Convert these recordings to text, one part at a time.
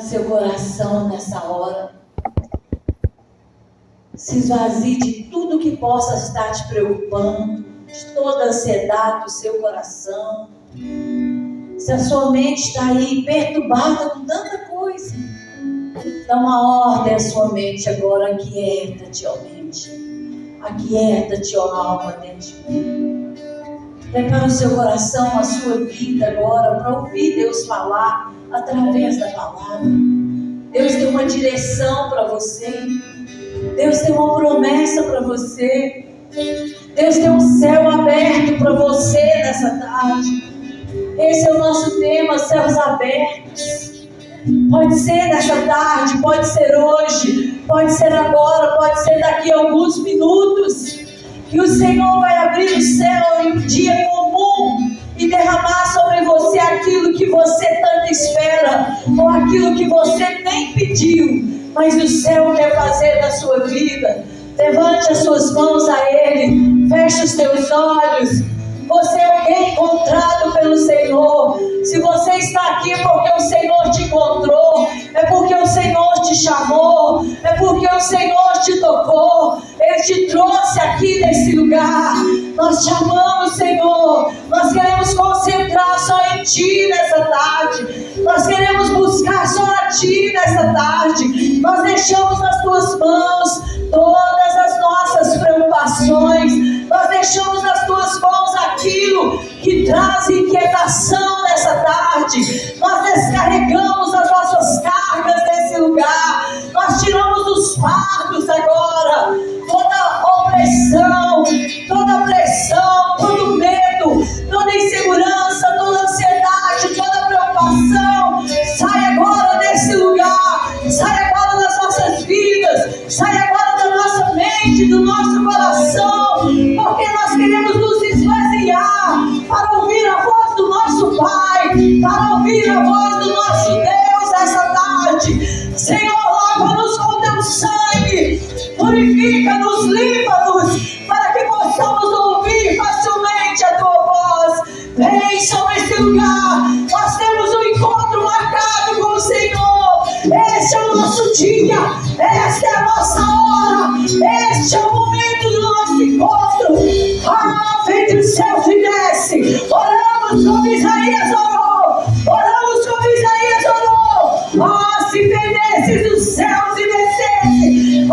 seu coração nessa hora. Se esvazie de tudo que possa estar te preocupando, de toda a ansiedade do seu coração. Se a sua mente está aí perturbada com tanta coisa, dá uma ordem à sua mente agora. Aquieta-te, ó mente. Aquieta-te, ó alma dentro de mim. Prepara o seu coração, a sua vida agora para ouvir Deus falar através da palavra. Deus tem uma direção para você. Deus tem uma promessa para você. Deus tem um céu aberto para você nessa tarde. Esse é o nosso tema, céus abertos. Pode ser nessa tarde, pode ser hoje, pode ser agora, pode ser daqui a alguns minutos, que o Senhor vai abrir o céu em um dia comum e derramar sobre você aquilo que você tanto espera, ou aquilo que você nem pediu, mas o céu quer fazer na sua vida. Levante as suas mãos a Ele, feche os teus olhos. Você é alguém encontrado pelo Senhor. Se você está aqui é porque o Senhor te encontrou, é porque o Senhor te chamou, é porque o Senhor te tocou, Ele te trouxe aqui nesse lugar. Nós te amamos, Senhor. Nós queremos concentrar só em Ti nessa tarde. Nós queremos buscar só a Ti nessa tarde. Nós deixamos nas Tuas mãos todas as nossas preocupações. Nós deixamos nas Tuas mãos aquilo que traz inquietação nessa tarde. Nós descarregamos as nossas cargas nesse lugar. Nós tiramos os fardos agora. Toda opressão, toda pressão, todo medo, toda insegurança, toda ansiedade, toda preocupação, sai agora desse lugar. Sai agora das nossas vidas. Sai agora da nossa mente, do nosso coração. Porque nós queremos nos esvaziar para ouvir a voz do nosso Pai, para ouvir a voz do nosso Deus essa tarde. Senhor, lava-nos com Teu sangue, purifica-nos, limpa-nos, para que possamos ouvir facilmente a Tua voz. Vem sobre esse lugar. Nós temos um encontro marcado com o Senhor. Este é o nosso dia, esta é a nossa hora, este é o momento do nosso encontro. Vem dos céus e desce. Oramos como Isaías orou. Oramos como Isaías orou. Se fendesses os céus e descesse.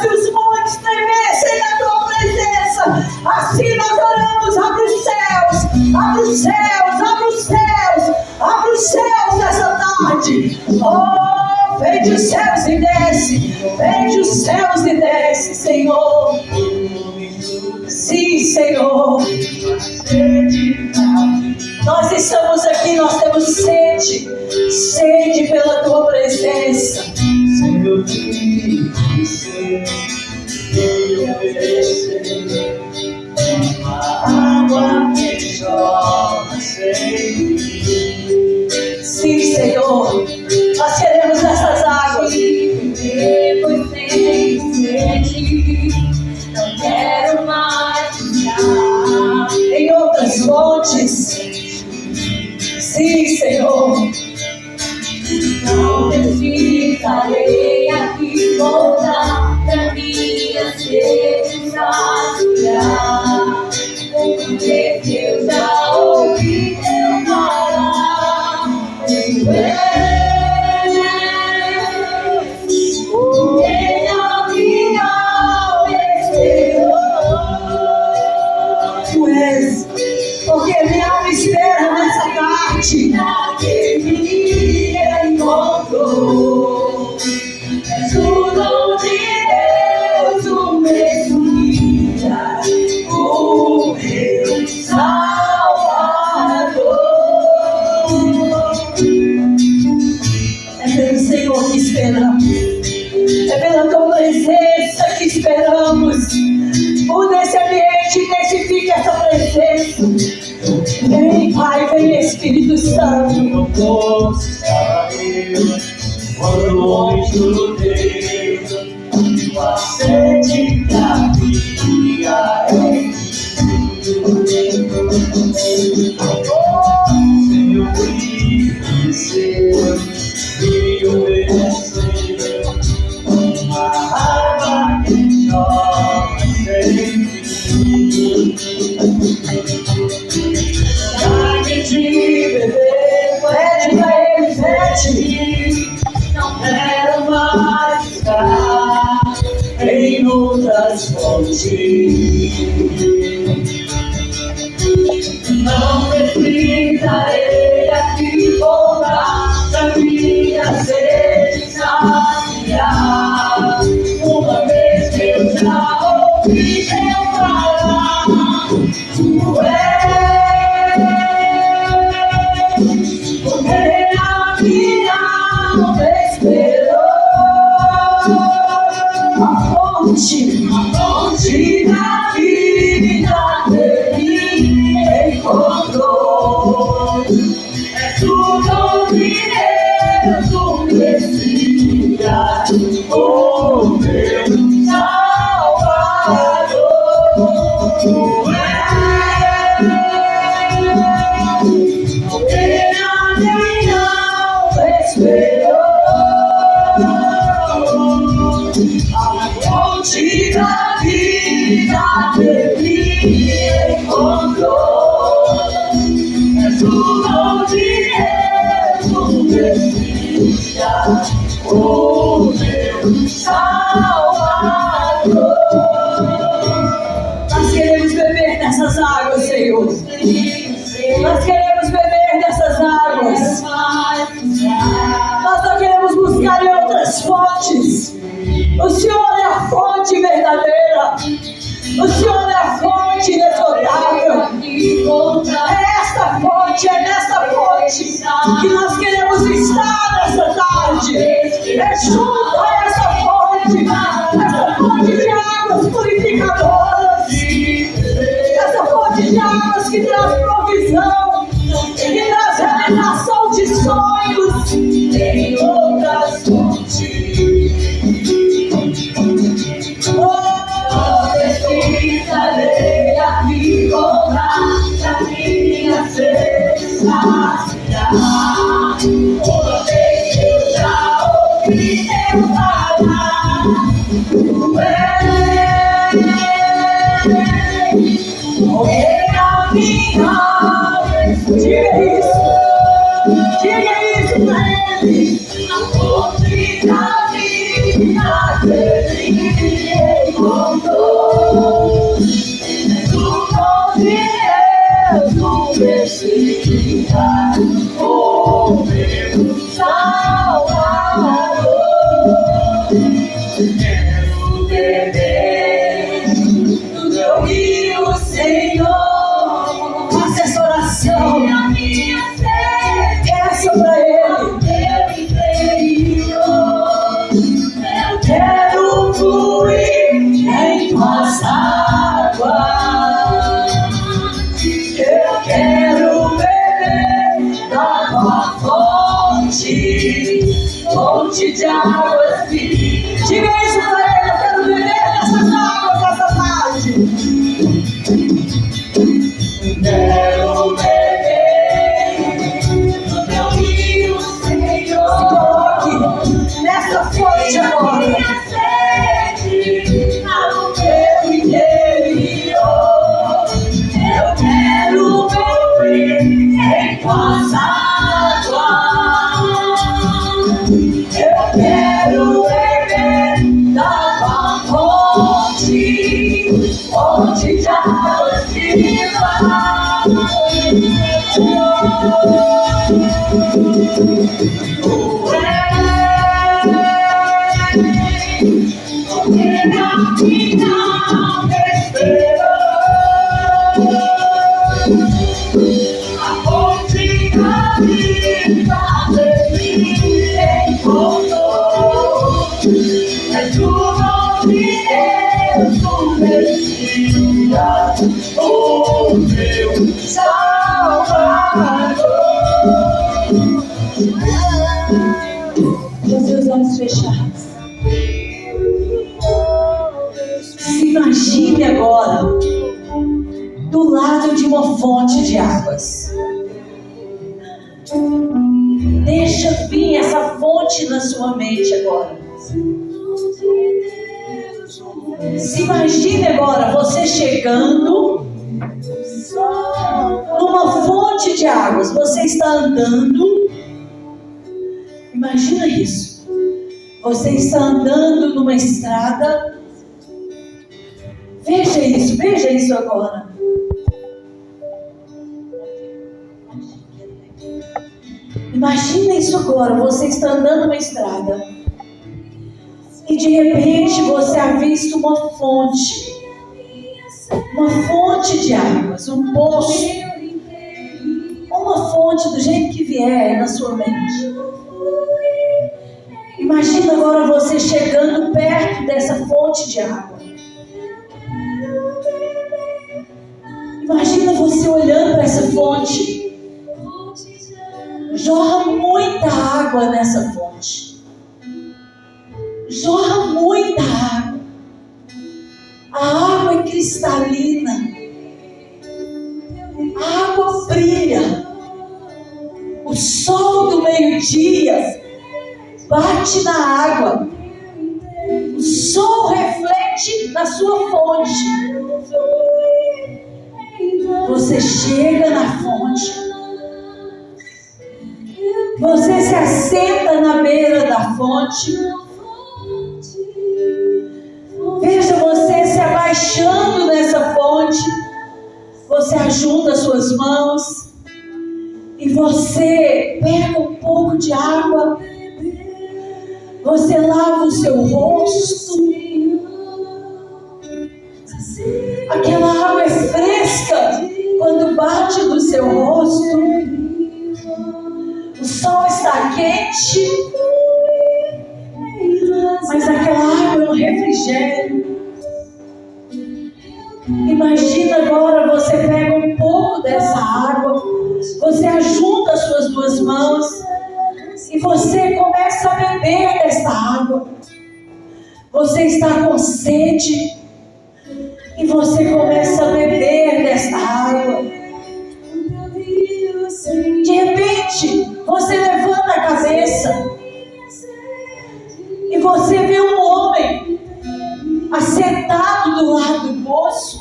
Se os montes tremessem na Tua presença. Assim nós oramos. Abre os céus, abre os céus, abre os céus, abre os céus nessa tarde. Vem dos céus e desce. Vem dos céus e desce, Senhor. Sim, Senhor. Nós estamos aqui, nós temos sede. Sede pela Tua presença. Senhor, água que jorra sem fim. Sim, Senhor. Nós queremos essas águas. Vivo sem sede. Não quero mais ficar em outras fontes. Sim, Senhor. Não ficarei aqui, voltar pra minha sede saciar. Porque eu já ouvi Teu falar. Porque minha alma espera nessa tarde. Que me encontrou. És o dom de Deus, o Messias, o meu Salvador. É pelo Senhor que esperamos. É pela Tua presença que esperamos. Nesse ambiente, intensifique essa presença. Vem, Pai, vem, Espírito Santo. Não posso saber quando longe do Deus, a sede da vida é. Senhor, brilho seu, brilho outras fontes. Não precisarei aqui voltar pra minha sede saciar. Uma vez que eu já ouvi teu falar, tu és, porque a minha alma esperou a fonte da vida dele encontrou. É tudo onde Deus o Messias, o meu Salvador. Tu és, porque a minha alma esperou a fonte da vida dele encontrou. É tudo onde Deus o Messias, o meu Salvador. Nós queremos beber dessas águas, Senhor. Nós queremos beber dessas águas. Nós não queremos buscar em outras fontes. O Senhor é a fonte verdadeira. O Senhor é a fonte inesgotável. É esta fonte, é nesta fonte que nós queremos estar nessa tarde. É junto a essa fonte de águas purificadoras, essa fonte de águas que traz provisão, que traz realização de sonhos. Tem outras fontes. Não precisarei aqui voltar pra minha sede saciar. Uma vez que eu já ouvi teu falar, tu és, porque a minha alma Diga isso pra ele. a fonte da vida dele encontrou. É tudo onde Deus o Messias, o meu Salvador. Quero beber do teu rio, Senhor. Faça essa oração. A minha sede Peça pra ele. eu quero fluir em tuas águas. Eu quero beber da tua fonte, fonte de águas vivas. Diga isso pra ele. Eu quero beber dessas águas essa tarde. Quero beber do teu rio, Senhor. Coloque nessa fonte agora. Minha sede ao teu interior. Eu quero beber em tuas águas. Eu quero beber da tua fonte, fonte de águas vivas. Tu és, porque a minha alma esperou a fonte da vida dele encontrou. É tudo onde Deus o Messias, o meu Salvador. Com seus olhos fechados. Se imagine agora do lado de uma fonte de águas. Deixa vir essa fonte na sua mente agora. Se imagine agora você chegando numa fonte de águas. Você está andando. Imagina isso. Você está andando numa estrada Veja isso agora. Imagina isso agora, você está andando numa estrada e de repente você avista uma fonte de águas, um poço, uma fonte do jeito que vier na sua mente. Imagina agora você chegando perto dessa fonte de água. Imagina você olhando para essa fonte. Jorra muita água nessa fonte. Jorra muita água. A água é cristalina. A água brilha. O sol do meio-dia bate na água. O sol reflete na sua fonte. Você chega na fonte. Você se assenta na beira da fonte. Veja você se abaixando nessa fonte. Você ajunta as suas mãos e você pega um pouco de água. Você lava o seu rosto. Aquela água é fresca quando bate no seu rosto. O sol está quente, mas aquela água é um refrigério. Imagina agora, você pega um pouco dessa água, você ajunta as suas duas mãos e você começa a beber dessa água. Você está com sede e você começa a beber dessa água. De repente, você levanta a cabeça e você vê um homem assentado do lado do poço.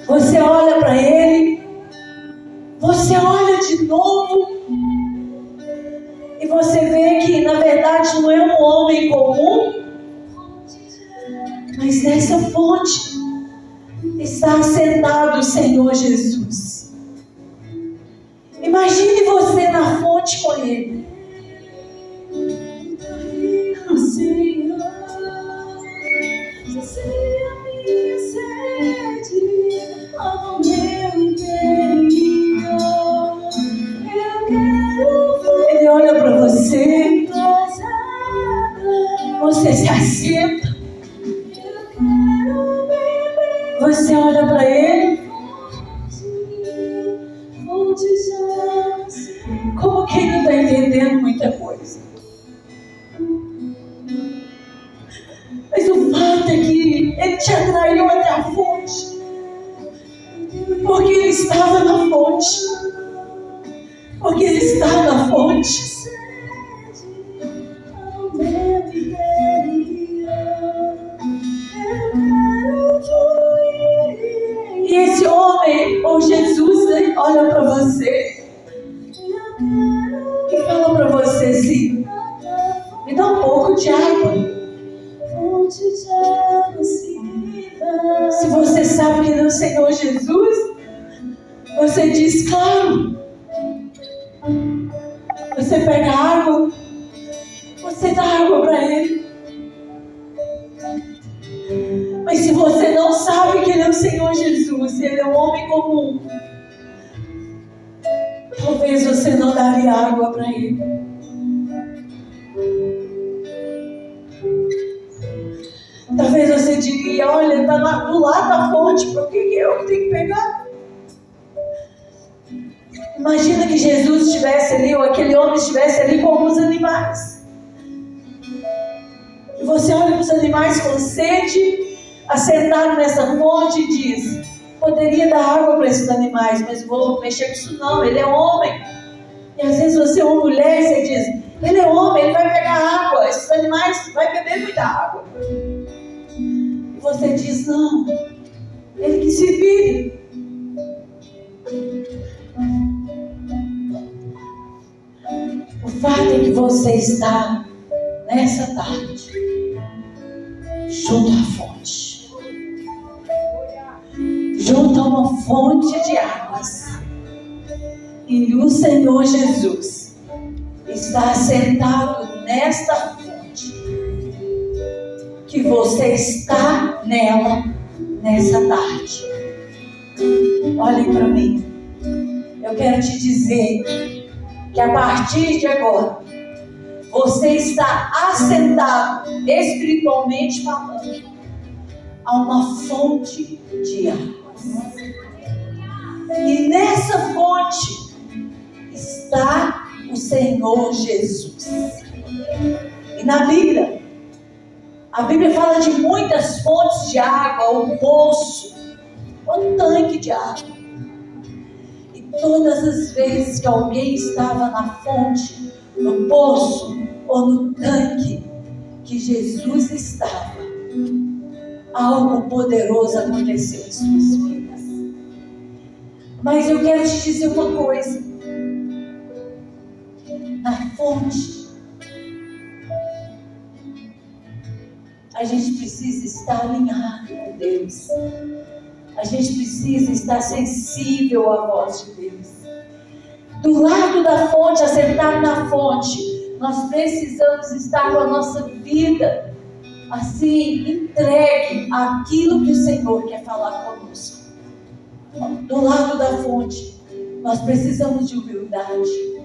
Você olha para ele, você olha de novo e você vê que na verdade não é um homem comum, mas nessa fonte está assentado o Senhor Jesus. Imagine você na fonte com ele. Senhor, sacia a minha sede ao meu interior. Eu quero. Ele olha para você. Você se assenta. Você olha para ele. Como quem não está entendendo muita coisa. Mas o fato é que ele te atraiu até a fonte. Porque ele estava na fonte. Porque ele está na fonte. E esse homem, ou Jesus, olha para você e fala para você assim: me dá um pouco de água. Se você sabe que é o Senhor Jesus, você diz claro. Você pega água, você dá água para ele. Mas se você não sabe que ele é o Senhor Jesus, ele é um homem comum, talvez você não daria água para ele. Talvez você diria: olha, está do lado da fonte, por que eu que tenho que pegar? Imagina que Jesus estivesse ali, ou aquele homem estivesse ali com alguns animais. E você olha para os animais com sede, assentado nessa fonte e diz: poderia dar água para esses animais, mas vou mexer com isso não, ele é homem. E às vezes você é uma mulher e você diz: ele é homem, ele vai pegar água, esses animais vai beber muita água. E você diz: não, ele que se vire. O fato é que você está nessa tarde junto à fonte. Junto a uma fonte de águas. E o Senhor Jesus está sentado nesta fonte. Que você está nela nessa tarde. Olhem para mim. Eu quero te dizer que a partir de agora, você está assentado, espiritualmente falando, a uma fonte de águas. E nessa fonte está o Senhor Jesus. E na Bíblia, a Bíblia fala de muitas fontes de água, um poço, um tanque de água. E todas as vezes que alguém estava na fonte, no poço ou no tanque que Jesus estava, algo poderoso aconteceu em suas vidas. Mas eu quero te dizer uma coisa. Na fonte, a gente precisa estar alinhado com Deus. A gente precisa estar sensível à voz de Deus. Do lado da fonte, assentado na fonte, nós precisamos estar com a nossa vida assim, entregue àquilo que o Senhor quer falar conosco. Do lado da fonte, nós precisamos de humildade.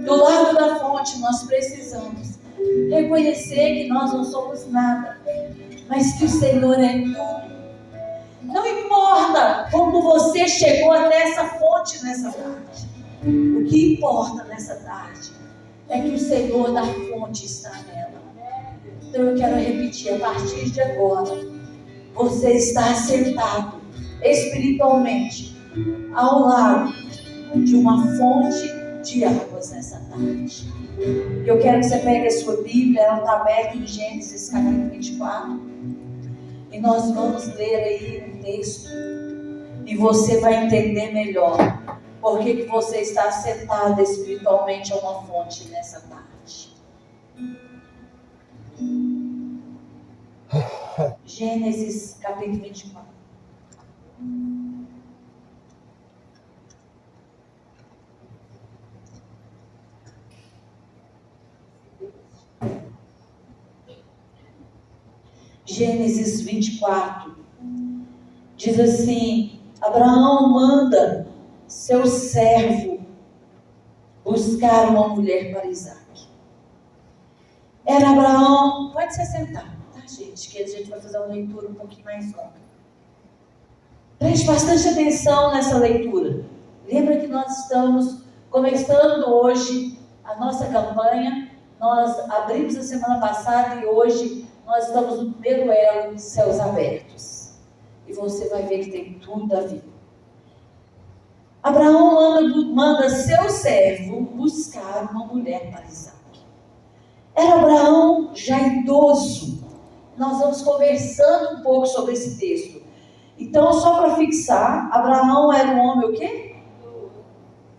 Do lado da fonte, nós precisamos reconhecer que nós não somos nada, mas que o Senhor é tudo. Não importa como você chegou até essa fonte nessa tarde. O que importa nessa tarde é que o Senhor da fonte está nela. Então eu quero repetir, a partir de agora, você está sentado espiritualmente ao lado de uma fonte de águas nessa tarde. Eu quero que você pegue a sua Bíblia, ela está aberta em Gênesis capítulo 24. E nós vamos ler aí um texto. E você vai entender melhor por que você está sentado espiritualmente a uma fonte nessa tarde. Gênesis capítulo 24. Gênesis 24 diz assim: Abraão manda seu servo buscar uma mulher para Isaac. Era Abraão, pode se sentar, tá gente? Que a gente vai fazer uma leitura um pouquinho mais longa. Preste bastante atenção nessa leitura. Lembra que nós estamos começando hoje a nossa campanha. Nós abrimos a semana passada e hoje nós estamos no primeiro elo de Céus Abertos. E você vai ver que tem tudo a ver. Abraão manda seu servo buscar uma mulher para Isaac. Era Abraão já idoso. Nós vamos conversando um pouco sobre esse texto. Então, só para fixar, Abraão era um homem o quê?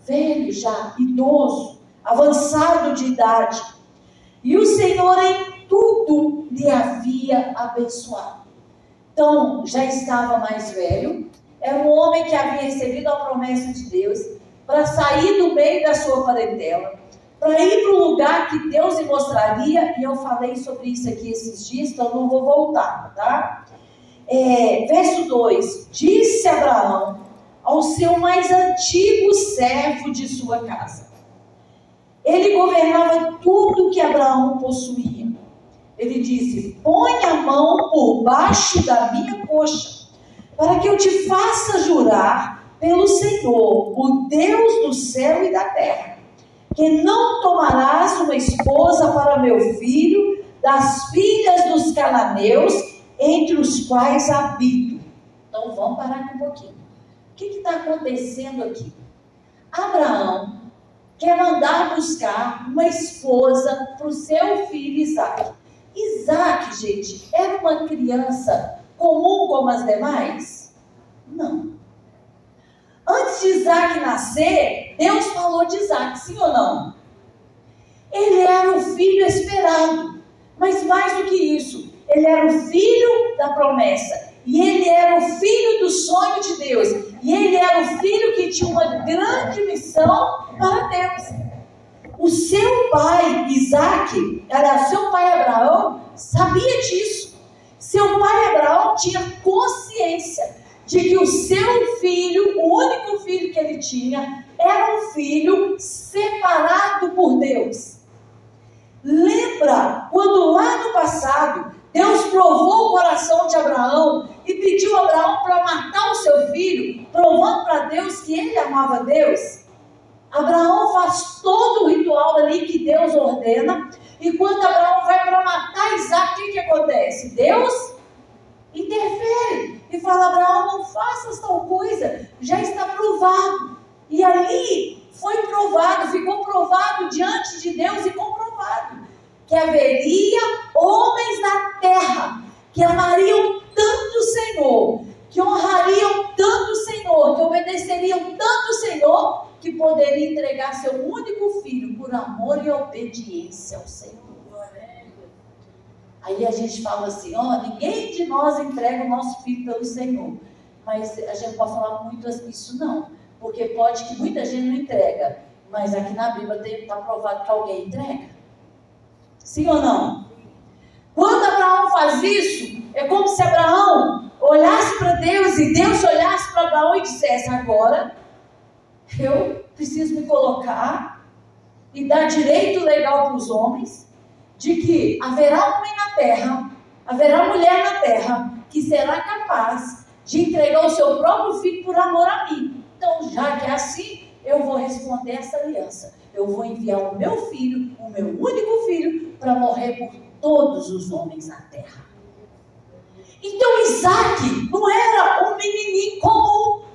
Velho já, idoso, avançado de idade. E o Senhor em tudo lhe havia abençoado. Então, já estava mais velho, era um homem que havia recebido a promessa de Deus para sair do meio da sua parentela, para ir para um lugar que Deus lhe mostraria, e eu falei sobre isso aqui esses dias, então não vou voltar, tá? Verso 2, disse Abraão ao seu mais antigo servo de sua casa. Ele governava tudo que Abraão possuía. Ele disse: põe a mão por baixo da minha coxa, para que eu te faça jurar pelo Senhor, o Deus do céu e da terra, que não tomarás uma esposa para meu filho das filhas dos cananeus, entre os quais habito. Então vamos parar aqui um pouquinho. O que está acontecendo aqui? Abraão quer mandar buscar uma esposa para o seu filho Isaac. Isaac, gente, era uma criança comum como as demais? Não. Antes de Isaac nascer, Deus falou de Isaac, sim ou não? Ele era o filho esperado, mas mais do que isso, ele era o filho da promessa. E ele era o filho do sonho de Deus. E ele era o filho que tinha uma grande missão para Deus. O seu pai Isaac, seu pai Abraão, sabia disso. Seu pai Abraão tinha consciência de que o seu filho, o único filho que ele tinha, era um filho separado por Deus. Lembra quando lá no passado Deus provou o coração de Abraão e pediu a Abraão para matar o seu filho, provando para Deus que ele amava Deus? Abraão faz todo o ritual ali que Deus ordena, e quando Abraão vai para matar Isaac, o que acontece? Deus interfere e fala: Abraão, não faças tal coisa, já está provado. E ali foi provado, ficou provado diante de Deus e comprovado que haveria homens na terra que amariam tanto o Senhor, que honrariam tanto o Senhor, que obedeceriam tanto o Senhor, que poderia entregar seu único filho por amor e obediência ao Senhor. Aí a gente fala assim: ninguém de nós entrega o nosso filho pelo Senhor. Mas a gente pode falar muito isso não, porque pode que muita gente não entrega, mas aqui na Bíblia está provado que alguém entrega. Sim ou não? Quando Abraão faz isso, é como se Abraão olhasse para Deus e Deus olhasse para Abraão e dissesse: agora eu preciso me colocar e dar direito legal para os homens de que haverá homem na terra, haverá mulher na terra que será capaz de entregar o seu próprio filho por amor a mim. Então, já que é assim, eu vou responder essa aliança. Eu vou enviar o meu filho, o meu único filho, para morrer por todos os homens na terra. Então Isaac não era um menininho comum,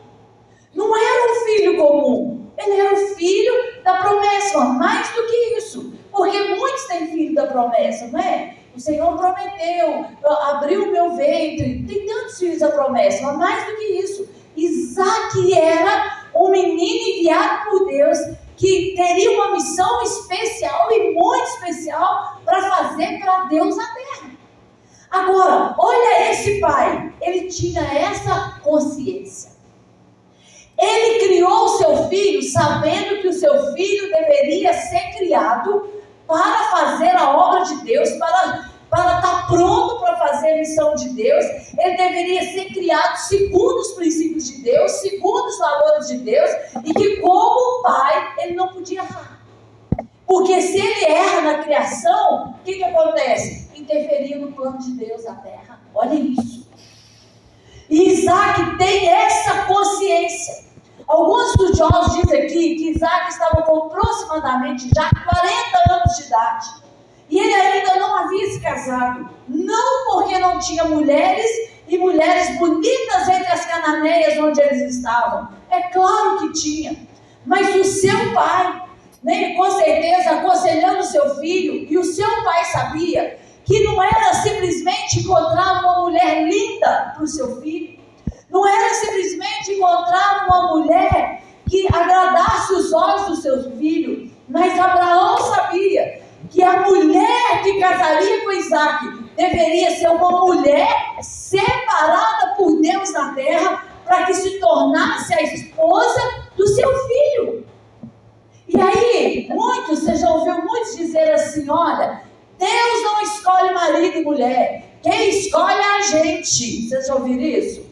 não era um filho comum, ele era o filho da promessa. Mais do que isso, porque muitos têm filho da promessa, não é? O Senhor prometeu, abriu o meu ventre, tem tantos filhos da promessa, mas mais do que isso, Isaac era um menino enviado por Deus, que teria uma missão especial e muito especial para fazer para Deus na terra. Agora, olha esse pai, ele tinha essa consciência. Ele criou o seu filho sabendo que o seu filho deveria ser criado para fazer a obra de Deus, para estar pronto para fazer a missão de Deus. Ele deveria ser criado segundo os princípios de Deus, segundo os valores de Deus, e que como pai, ele não podia errar. Porque se ele erra na criação, o que acontece? Interferir no plano de Deus na terra. Olha isso. E Isaac tem essa consciência. Alguns estudiosos dizem aqui que Isaac estava com aproximadamente já 40 anos de idade. E ele ainda não havia se casado. Não porque não tinha mulheres e mulheres bonitas entre as cananeias onde eles estavam. É claro que tinha. Mas o seu pai, com certeza aconselhando o seu filho, e o seu pai sabia que não era simplesmente encontrar uma mulher linda para o seu filho. Não era simplesmente encontrar uma mulher que agradasse os olhos do seu filho, mas Abraão sabia que a mulher que casaria com Isaac deveria ser uma mulher separada por Deus na terra, para que se tornasse a esposa do seu filho. E aí, você já ouviu muitos dizer assim: olha, Deus não escolhe marido e mulher, quem escolhe é a gente. Vocês já ouviram isso?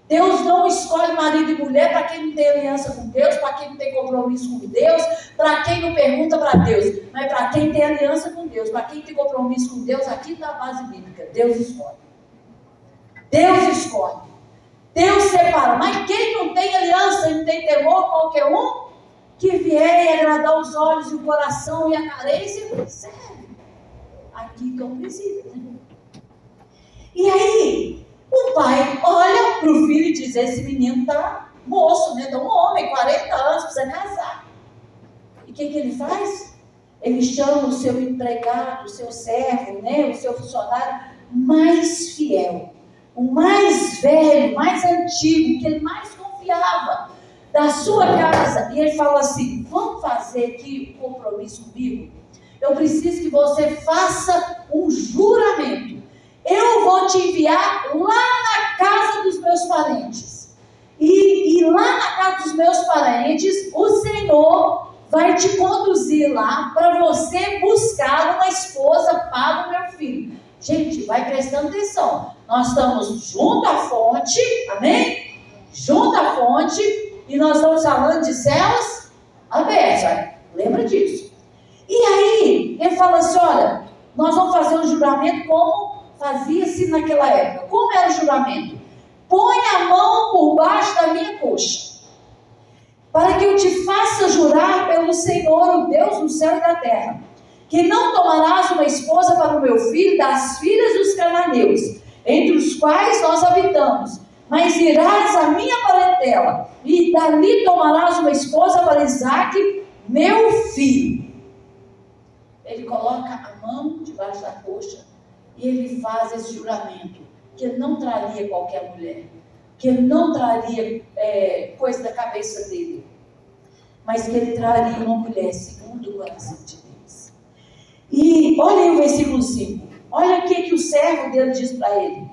Deus não escolhe marido e mulher para quem não tem aliança com Deus, para quem não tem compromisso com Deus, para quem não pergunta para Deus, mas para quem tem aliança com Deus, para quem tem compromisso com Deus, aqui está a base bíblica. Deus escolhe. Deus escolhe. Deus separa. Mas quem não tem aliança e não tem temor, qualquer um que vier e agradar os olhos e o coração e a carência, serve. Aqui que é o princípio. E aí, o pai olha para o filho e diz: esse menino está moço, está um homem, 40 anos, precisa casar. E o que ele faz? Ele chama o seu empregado, o seu servo, o seu funcionário mais fiel, o mais velho, mais antigo, que ele mais confiava, da sua casa. E ele fala assim: vamos fazer aqui um compromisso comigo? Eu preciso que você faça um juramento eu vou te enviar lá na casa dos meus parentes. E lá na casa dos meus parentes, o Senhor vai te conduzir lá para você buscar uma esposa para o meu filho. Gente, vai prestando atenção. Nós estamos junto à fonte, amém? Junto à fonte, e nós estamos falando de céus abertos. Lembra disso? E aí, ele fala assim, olha, nós vamos fazer um juramento como fazia-se naquela época. Como era o juramento? Põe a mão por baixo da minha coxa, para que eu te faça jurar pelo Senhor, o Deus do céu e da terra, que não tomarás uma esposa para o meu filho das filhas dos cananeus, entre os quais nós habitamos, mas irás à minha parentela, e dali tomarás uma esposa para Isaque, meu filho. Ele coloca a mão debaixo da coxa e ele faz esse juramento, que ele não traria qualquer mulher, que ele não traria coisa da cabeça dele, mas que ele traria uma mulher segundo o coração de Deus. E olha aí o versículo 5, olha o que o servo dele diz para ele.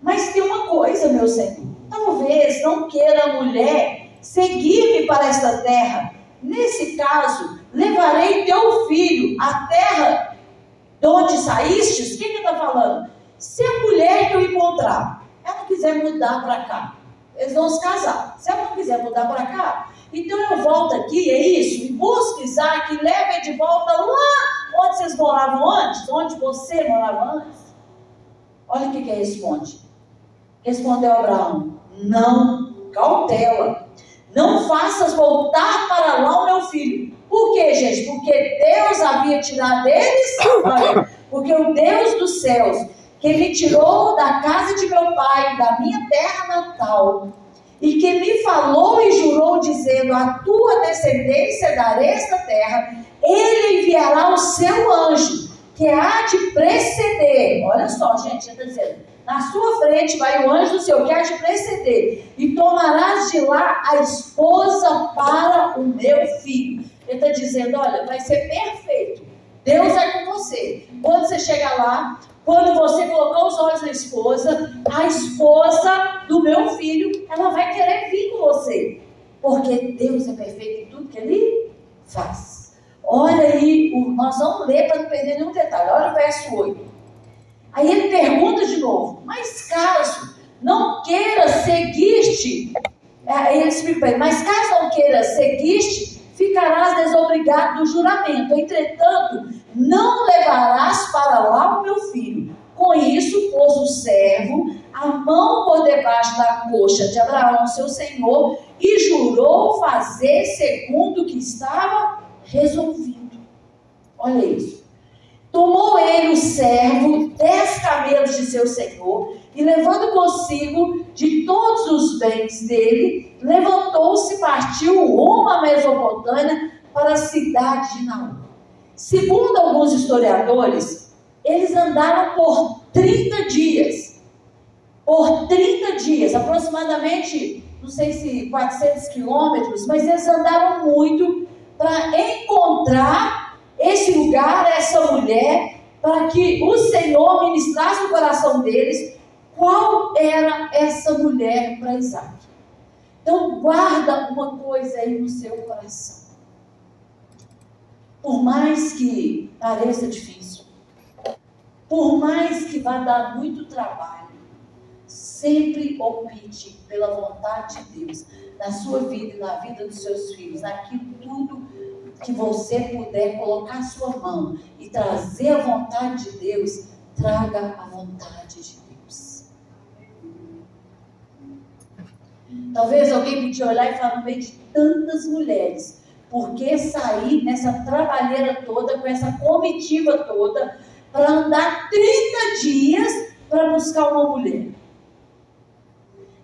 Mas tem uma coisa, meu Senhor, talvez não queira a mulher seguir-me para esta terra. Nesse caso, levarei teu filho à terra de onde saístes. O que ele está falando? Se a mulher que eu encontrar, ela não quiser mudar para cá, eles vão se casar. Se ela não quiser mudar para cá, então eu volto aqui, é isso, e busco Isaque, e leve de volta lá onde vocês moravam antes, onde você morava antes. Olha o que ele responde. Respondeu Abraão, não, cautela, não faças voltar para lá o meu filho. Por quê, gente? Porque Deus havia tirado deles, porque o Deus dos céus, que me tirou da casa de meu pai, da minha terra natal, e que me falou e jurou, dizendo, a tua descendência darei esta terra, ele enviará o seu anjo, que há de preceder. Olha só, gente, ele está dizendo, na sua frente vai o anjo do Senhor, que há de preceder, e tomarás de lá a esposa para o meu filho. Ele está dizendo, olha, vai ser perfeito, Deus é com você. Quando você chegar lá, quando você colocar os olhos na esposa, a esposa do meu filho, ela vai querer vir com você, porque Deus é perfeito em tudo que Ele faz. Olha aí, nós vamos ler para não perder nenhum detalhe. Olha o verso 8. Aí ele pergunta de novo, mas caso não queira seguir-te, ele explica, mas caso não queira seguir-te, ficarás desobrigado do juramento. Entretanto, não levarás para lá o meu filho. Com isso, pôs o servo a mão por debaixo da coxa de Abraão, seu senhor, e jurou fazer segundo o que estava resolvido. Olha isso. Tomou ele o servo 10 camelos de seu senhor, e levando consigo de todos os bens dele, levantou-se e partiu rumo à Mesopotâmia para a cidade de Naum. Segundo alguns historiadores, eles andaram por 30 dias. Por 30 dias, aproximadamente, não sei se 400 quilômetros, mas eles andaram muito para encontrar esse lugar, essa mulher, para que o Senhor ministrasse no coração deles qual era essa mulher para Isaque. Então guarda uma coisa aí no seu coração. Por mais que pareça difícil, por mais que vá dar muito trabalho, sempre opte pela vontade de Deus, na sua vida e na vida dos seus filhos, naquilo tudo que você puder colocar a sua mão e trazer a vontade de Deus, traga a vontade de Deus. Talvez alguém podia olhar e falar, no meio de tantas mulheres, por que sair nessa trabalheira toda, com essa comitiva toda, para andar 30 dias para buscar uma mulher?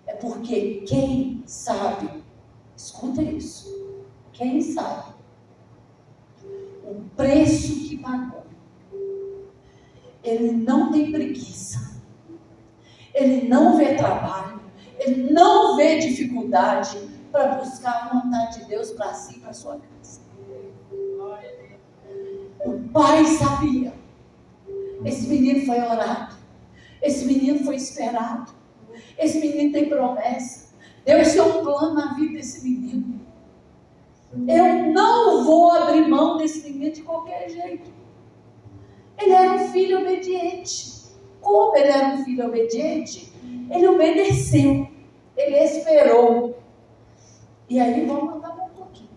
É porque quem sabe, escuta isso, quem sabe o preço que pagou, ele não tem preguiça, ele não vê trabalho, ele não vê dificuldade para buscar a vontade de Deus para si e para sua casa. O pai sabia Esse menino foi orado. Esse menino foi esperado. Esse menino tem promessa. Deus tem um plano na vida desse menino. Eu não vou abrir mão desse menino de qualquer jeito. Ele era um filho obediente. Como ele era um filho obediente, ele obedeceu. Ele esperou. E aí vamos andar um pouquinho.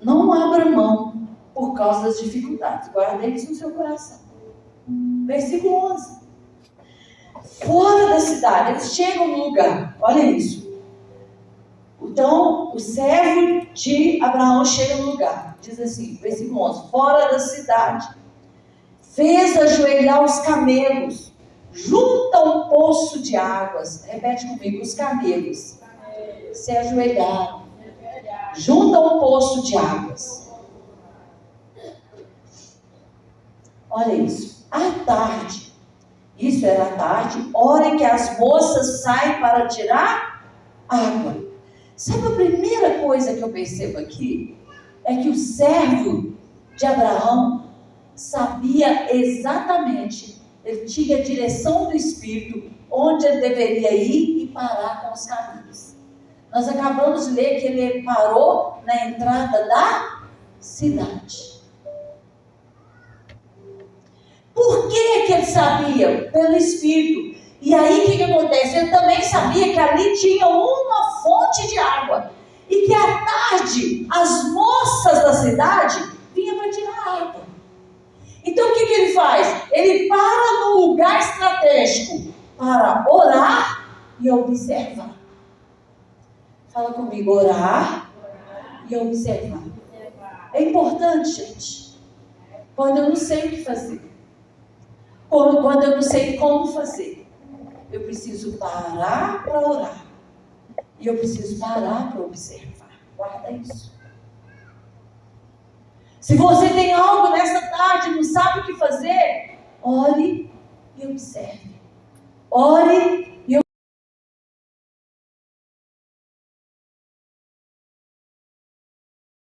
Não abra mão por causa das dificuldades. Guarda isso no seu coração. Versículo 11. Fora da cidade, eles chegam no lugar. Olha isso. Então, o servo de Abraão chega no lugar. Diz assim, versículo 11. Fora da cidade, fez ajoelhar os camelos junto a um poço de águas. Repete comigo, os camelos se ajoelharam junto a um poço de águas. Olha isso. À tarde, isso era à tarde, hora em que as moças saem para tirar água. Sabe a primeira coisa que eu percebo aqui? É que o servo de Abraão sabia exatamente, ele tinha a direção do Espírito, onde ele deveria ir e parar com os caminhos. Nós acabamos de ler que ele parou na entrada da cidade. Por que ele sabia? Pelo Espírito. E aí o que acontece? Ele também sabia que ali tinha uma fonte de água. E que à tarde as moças da cidade vinham para tirar água. Então o que ele faz? Ele para num lugar estratégico para orar e observar. Fala comigo, orar e observar. É importante, gente. Quando eu não sei o que fazer. Quando eu não sei como fazer. Eu preciso parar para orar. E eu preciso parar para observar. Guarda isso. Se você tem algo nessa tarde e não sabe o que fazer, ore e observe. Ore